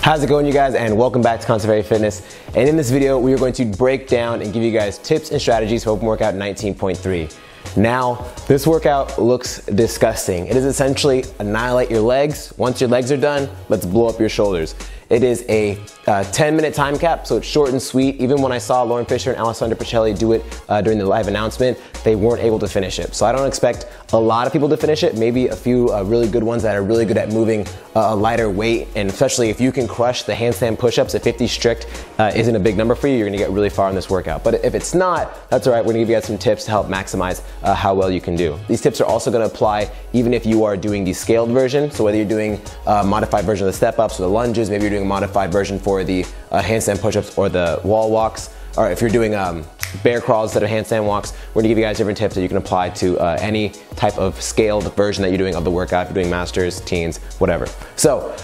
How's it going, you guys, and welcome back to Conservary Fitness. And in this video we are going to break down and give you guys tips and strategies for open workout 19.3. Now, this workout looks disgusting. It is essentially annihilate your legs. Once your legs are done, let's blow up your shoulders. It is a 10-minute time cap, so it's short and sweet. Even when I saw Lauren Fisher and Alessandra Pacelli do it during the live announcement, they weren't able to finish it. So I don't expect a lot of people to finish it, maybe a few really good ones that are really good at moving a lighter weight, and especially if you can crush the handstand push-ups at 50 strict isn't a big number for you, you're gonna get really far in this workout. But if it's not, that's all right. We're gonna give you guys some tips to help maximize how well you can do. These tips are also gonna apply even if you are doing the scaled version. So whether you're doing a modified version of the step-ups or the lunges, maybe you're doing a modified version for the handstand push-ups or the wall walks, or if you're doing bear crawls that are handstand walks, we're gonna give you guys different tips that you can apply to any type of scaled version that you're doing of the workout, if you're doing masters, teens, whatever. So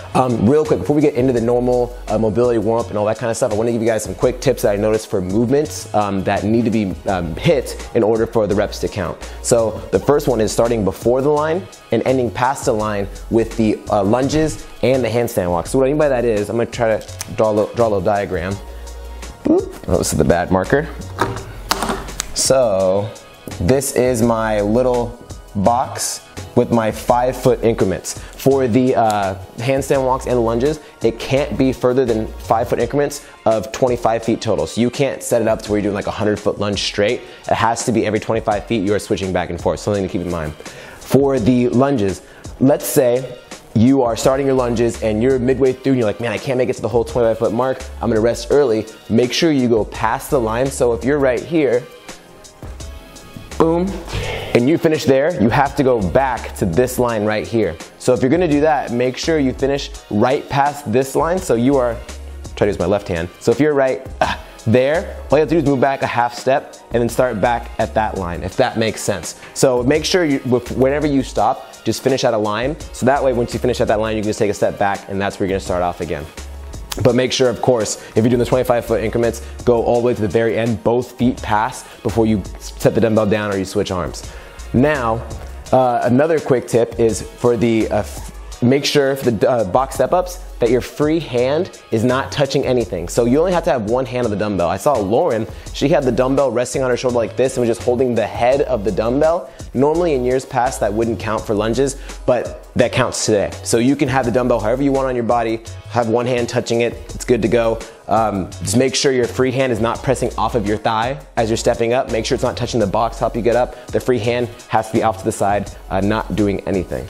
real quick, before we get into the normal mobility warm-up and all that kind of stuff, I wanna give you guys some quick tips that I noticed for movements that need to be hit in order for the reps to count. So the first one is starting before the line and ending past the line with the lunges and the handstand walks. So what I mean by that is, I'm gonna try to draw a little diagram. Oh, this is the bad marker. So this is my little box with my 5-foot increments. For the handstand walks and lunges, it can't be further than 5-foot increments of 25 feet total. So you can't set it up to where you're doing like a 100-foot lunge straight. It has to be every 25 feet you are switching back and forth, something to keep in mind. For the lunges, let's say you are starting your lunges and you're midway through and you're like, man, I can't make it to the whole 25-foot mark. I'm gonna rest early. Make sure you go past the line. So if you're right here, boom, and you finish there, you have to go back to this line right here. So if you're gonna do that, make sure you finish right past this line. So you are, try to use my left hand. So if you're right there, all you have to do is move back a half step and then start back at that line, if that makes sense. So make sure you, whenever you stop, just finish at a line. So that way, once you finish at that line, you can just take a step back and that's where you're gonna start off again. But make sure, of course, if you're doing the 25-foot increments, go all the way to the very end, both feet pass before you set the dumbbell down or you switch arms. Now, another quick tip is for the, make sure for the box step-ups that your free hand is not touching anything. So you only have to have one hand on the dumbbell. I saw Lauren, she had the dumbbell resting on her shoulder like this and was just holding the head of the dumbbell. Normally in years past that wouldn't count for lunges, but that counts today. So you can have the dumbbell however you want on your body, have one hand touching it, it's good to go. Just make sure your free hand is not pressing off of your thigh as you're stepping up. Make sure it's not touching the box to help you get up. The free hand has to be off to the side, not doing anything.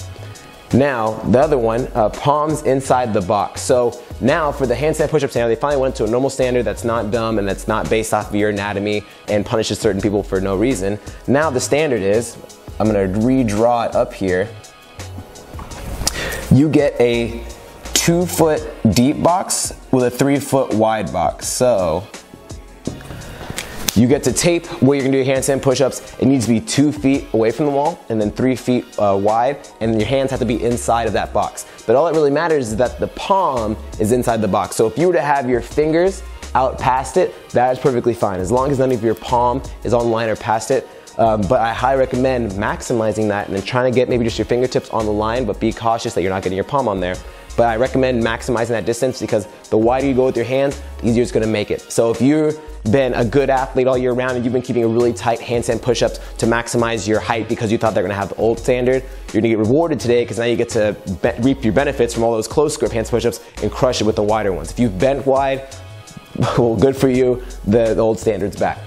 Now, the other one, palms inside the box. So now for the handstand push-up standard, they finally went to a normal standard that's not dumb and that's not based off of your anatomy and punishes certain people for no reason. Now the standard is, I'm gonna redraw it up here. You get a 2-foot deep box with a 3-foot wide box. So you get to tape where you're gonna do your handstand push-ups. It needs to be 2 feet away from the wall and then 3 feet wide, and your hands have to be inside of that box. But all that really matters is that the palm is inside the box. So if you were to have your fingers out past it, that is perfectly fine, as long as none of your palm is on the line or past it. But I highly recommend maximizing that and then trying to get maybe just your fingertips on the line, but be cautious that you're not getting your palm on there. But I recommend maximizing that distance because the wider you go with your hands, the easier it's gonna make it. So if you've been a good athlete all year round and you've been keeping a really tight handstand push-ups to maximize your height because you thought they're gonna have the old standard, you're gonna get rewarded today because now you get to reap your benefits from all those close grip handstand push-ups and crush it with the wider ones. If you've bent wide, well, good for you, the old standard's back.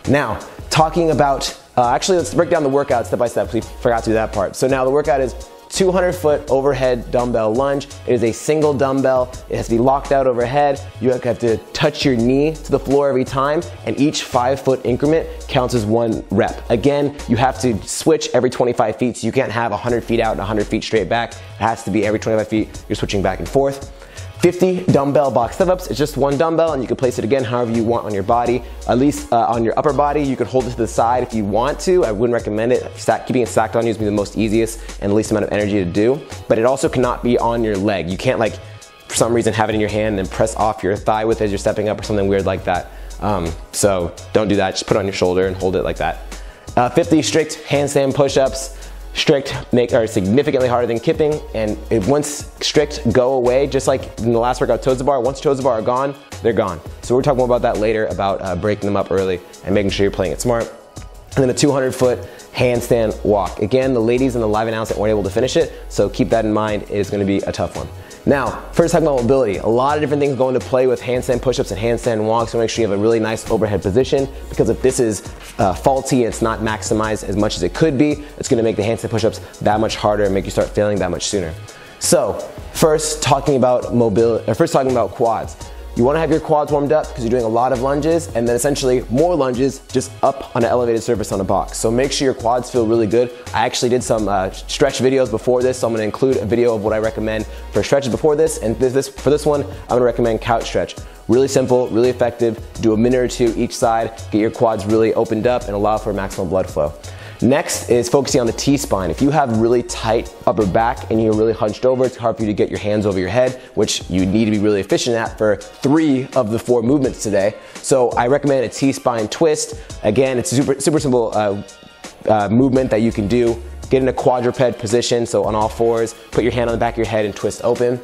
Now, talking about, actually let's break down the workout step by step. We forgot to do that part. So now the workout is 200-foot overhead dumbbell lunge. It is a single dumbbell. It has to be locked out overhead. You have to touch your knee to the floor every time, and each 5-foot increment counts as 1 rep. Again, you have to switch every 25 feet, so you can't have 100 feet out and 100 feet straight back. It has to be every 25 feet, you're switching back and forth. 50 dumbbell box step-ups. It's just 1 dumbbell and you can place it again however you want on your body. At least on your upper body, you could hold it to the side if you want to. I wouldn't recommend it. Keeping it stacked on you is the most easiest and the least amount of energy to do. But it also cannot be on your leg. You can't, like, for some reason have it in your hand and press off your thigh with it as you're stepping up or something weird like that. So don't do that. Just put it on your shoulder and hold it like that. 50 strict handstand push-ups. strict are significantly harder than kipping, and once strict go away, just like in the last workout, toes to bar, once toes to bar are gone, they're gone. So we're talking more about that later, about breaking them up early and making sure you're playing it smart. And then a 200-foot handstand walk. Again, the ladies in the live announcement weren't able to finish it, so keep that in mind. It is gonna be a tough one. Now, first talking about mobility. A lot of different things go into play with handstand push-ups and handstand walks, so make sure you have a really nice overhead position, because if this is faulty and it's not maximized as much as it could be, it's gonna make the handstand push-ups that much harder and make you start failing that much sooner. So, first talking about quads. You wanna have your quads warmed up because you're doing a lot of lunges, and then essentially more lunges just up on an elevated surface on a box. So make sure your quads feel really good. I actually did some stretch videos before this, so I'm gonna include a video of what I recommend for stretches before this, and for this one, I'm gonna recommend couch stretch. Really simple, really effective. Do a minute or two each side, get your quads really opened up and allow for maximum blood flow. Next is focusing on the T-spine. If you have really tight upper back and you're really hunched over, it's hard for you to get your hands over your head, which you need to be really efficient at for 3 of the 4 movements today. So I recommend a T-spine twist. Again, it's a super simple movement that you can do. Get in a quadruped position, so on all fours, put your hand on the back of your head and twist open.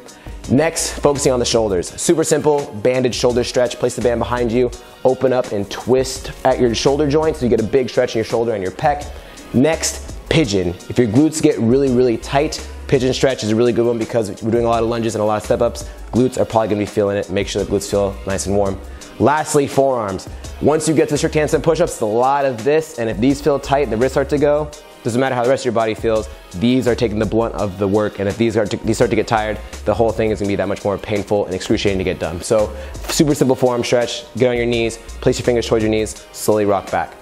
Next, focusing on the shoulders. Super simple, banded shoulder stretch. Place the band behind you, open up and twist at your shoulder joint so you get a big stretch in your shoulder and your pec. Next, pigeon. If your glutes get really tight, pigeon stretch is a really good one because we're doing a lot of lunges and a lot of step-ups. Glutes are probably gonna be feeling it. Make sure the glutes feel nice and warm. Lastly, forearms. Once you get to strict handstand push-ups, it's a lot of this, and if these feel tight and the wrists start to go, doesn't matter how the rest of your body feels, these are taking the blunt of the work, and if these start to get tired, the whole thing is gonna be that much more painful and excruciating to get done. So, super simple forearm stretch, get on your knees, place your fingers towards your knees, slowly rock back.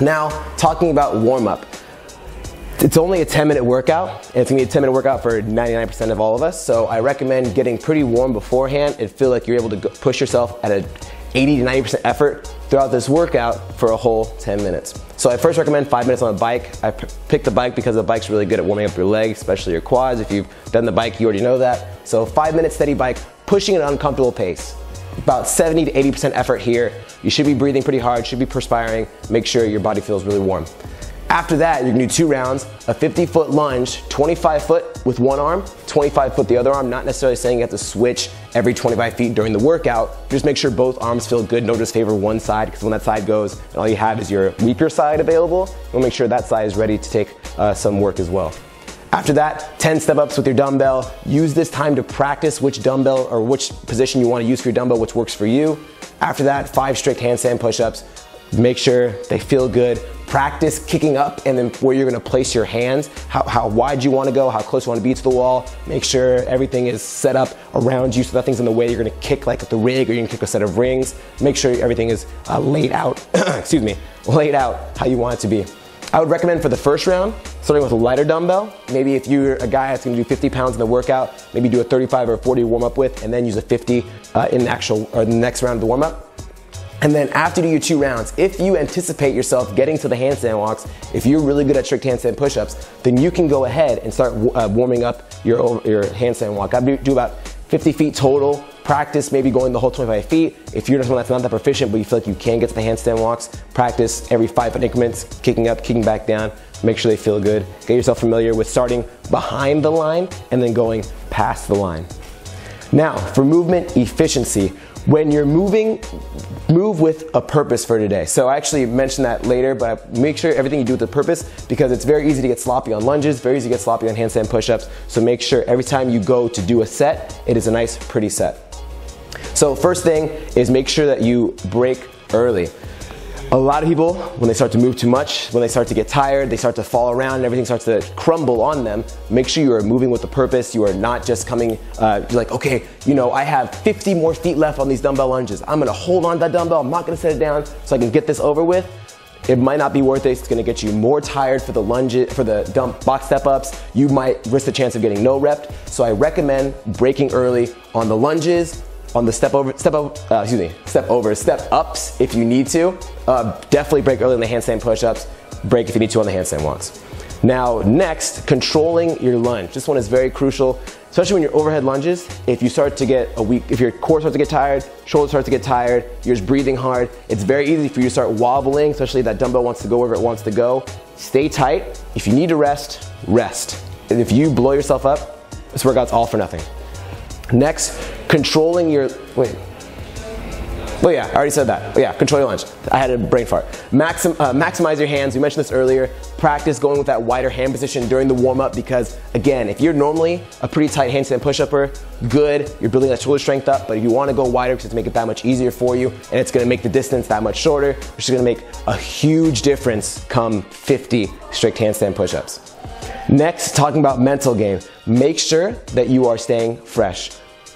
Now, talking about warm-up. It's only a 10-minute workout, and it's gonna be a 10-minute workout for 99% of all of us, so I recommend getting pretty warm beforehand and feel like you're able to push yourself at an 80 to 90% effort throughout this workout for a whole 10 minutes. So I first recommend 5 minutes on a bike. I picked the bike because the bike's really good at warming up your legs, especially your quads. If you've done the bike, you already know that. So 5 minutes steady bike, pushing at an uncomfortable pace. About 70 to 80% effort here. You should be breathing pretty hard, should be perspiring. Make sure your body feels really warm. After that, you're gonna do 2 rounds, a 50-foot lunge, 25 foot with one arm, 25 foot the other arm, not necessarily saying you have to switch every 25 feet during the workout. Just make sure both arms feel good. Don't just favor one side, because when that side goes and all you have is your weaker side available, you'll make sure that side is ready to take some work as well. After that, 10 step-ups with your dumbbell. Use this time to practice which dumbbell or which position you wanna use for your dumbbell, which works for you. After that, 5 strict handstand push-ups. Make sure they feel good. Practice kicking up and then where you're gonna place your hands, how wide you wanna go, how close you wanna be to the wall. Make sure everything is set up around you so nothing's in the way. You're gonna kick like the rig, or you're gonna kick a set of rings. Make sure everything is laid out, laid out how you want it to be. I would recommend for the first round, starting with a lighter dumbbell. Maybe if you're a guy that's gonna do 50 pounds in the workout, maybe do a 35 or 40 warm up with, and then use a 50 in the next round of the warm up. And then after you do your 2 rounds, if you anticipate yourself getting to the handstand walks, if you're really good at strict handstand push-ups, then you can go ahead and start warming up your handstand walk. I do about 50 feet total. Practice maybe going the whole 25 feet. If you're someone that's not that proficient, but you feel like you can get to the handstand walks, practice every 5-foot increments, kicking up, kicking back down. Make sure they feel good. Get yourself familiar with starting behind the line and then going past the line. Now, for movement efficiency, when you're moving, move with a purpose for today. So I actually mentioned that later, but make sure everything you do with a purpose, because it's very easy to get sloppy on lunges, very easy to get sloppy on handstand push-ups. So make sure every time you go to do a set, it is a nice, pretty set. So first thing is make sure that you break early. A lot of people, when they start to move too much, when they start to get tired, they start to fall around and everything starts to crumble on them. Make sure you are moving with a purpose. You are not just coming, you're like, okay, you know, I have 50 more feet left on these dumbbell lunges. I'm gonna hold on to that dumbbell. I'm not gonna set it down so I can get this over with. It might not be worth it. It's gonna get you more tired for the lunge, for the box step-ups. You might risk the chance of getting no rep. So I recommend breaking early on the lunges, on the step ups if you need to. Definitely break early on the handstand push-ups. Break if you need to on the handstand walks. Now, next, controlling your lunge. This one is very crucial, especially when you're overhead lunges. If you start to get if your core starts to get tired, shoulders start to get tired, you're just breathing hard, it's very easy for you to start wobbling, especially if that dumbbell wants to go wherever it wants to go. Stay tight. If you need to rest, rest. And if you blow yourself up, this workout's all for nothing. Next, controlling your, yeah, I already said that. Yeah, control your lunge. I had a brain fart. Maximize your hands. We mentioned this earlier. Practice going with that wider hand position during the warm-up because, again, if you're normally a pretty tight handstand push-upper, good, you're building that shoulder strength up, but if you want to go wider because it's make it that much easier for you and it's going to make the distance that much shorter, which is going to make a huge difference come 50 strict handstand push-ups. Next, talking about mental game. Make sure that you are staying fresh.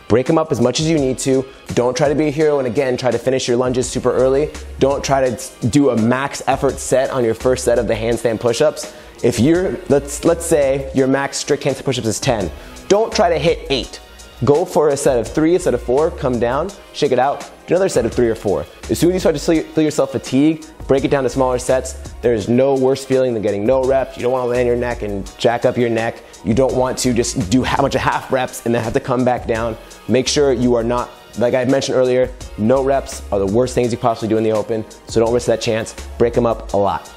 Break them up as much as you need to. Don't try to be a hero and again, try to finish your lunges super early. Don't try to do a max effort set on your first set of the handstand push-ups. If you're, let's say your max strict handstand push-ups is 10. Don't try to hit 8. Go for a set of 3, a set of 4, come down, shake it out, do another set of 3 or 4. As soon as you start to feel yourself fatigue, break it down to smaller sets. There's no worse feeling than getting no reps. You don't want to lay on your neck and jack up your neck. You don't want to just do a bunch of half reps and then have to come back down. Make sure you are not, like I mentioned earlier, no reps are the worst things you possibly do in the open, so don't risk that chance. Break them up a lot.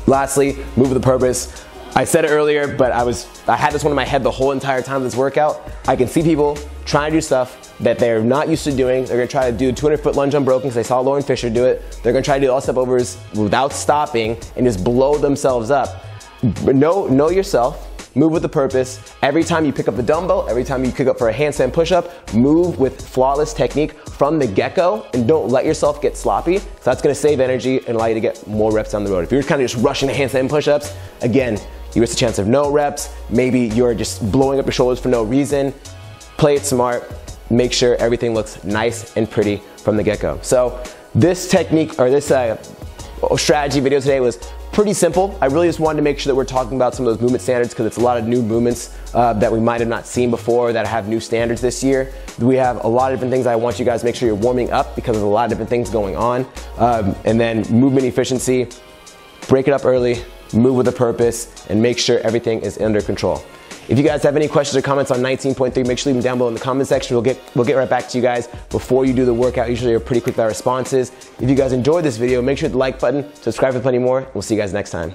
Lastly, move with a purpose. I said it earlier, but I had this one in my head the whole entire time of this workout. I can see people trying to do stuff that they're not used to doing. They're gonna try to do a 200-foot lunge unbroken because they saw Lauren Fisher do it. They're gonna try to do all step overs without stopping and just blow themselves up. Know yourself. Move with a purpose. Every time you pick up the dumbbell, every time you pick up for a handstand push-up, move with flawless technique from the get-go and don't let yourself get sloppy. So that's gonna save energy and allow you to get more reps down the road. If you're kind of just rushing the handstand push-ups, again, you risk a chance of no reps. Maybe you're just blowing up your shoulders for no reason. Play it smart. Make sure everything looks nice and pretty from the get-go. So this technique or this strategy video today was pretty simple. I really just wanted to make sure that we're talking about some of those movement standards because it's a lot of new movements that we might have not seen before that have new standards this year. We have a lot of different things I want you guys to make sure you're warming up because there's a lot of different things going on. And then movement efficiency, break it up early, move with a purpose, and make sure everything is under control. If you guys have any questions or comments on 19.3, make sure you leave them down below in the comment section. We'll get right back to you guys before you do the workout. Usually you're pretty quick with our responses. If you guys enjoyed this video, make sure to hit the like button, subscribe for plenty more, and we'll see you guys next time.